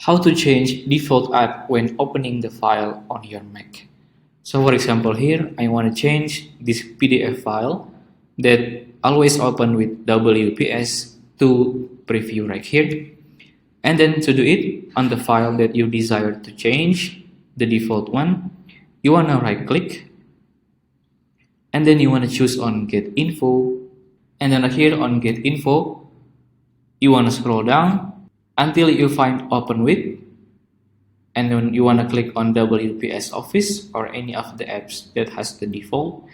how to change default app when opening the file on your Mac. So for example here, I want to change this PDF file that always open with WPS to preview right here. And then to do it on the file that you desire to change, the default one, you want to right click. And then you want to choose on get info. And then here on get info, you want to scroll down until you find open with, and then you want to click on WPS Office or any of the apps that has the default,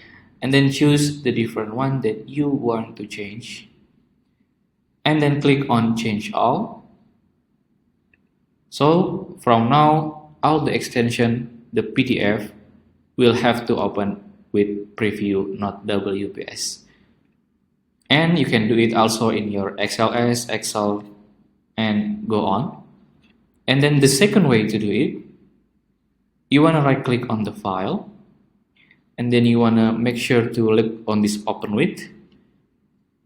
and then choose the different one that you want to change, and then click on change all. So from now all the extension, the PDF will have to open with preview, not WPS. And you can do it also in your XLS, Excel, and go on. And then the second way to do it, you want to right click on the file, and then you want to make sure to look on this open with.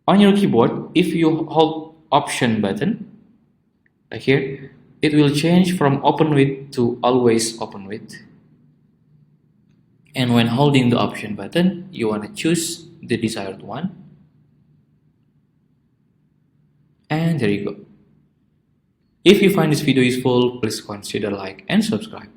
On your keyboard, if you hold option button right here, it will change from open with to always open with. And when holding the option button, you want to choose the desired one. And there you go. If you find this video useful, please consider like and subscribe.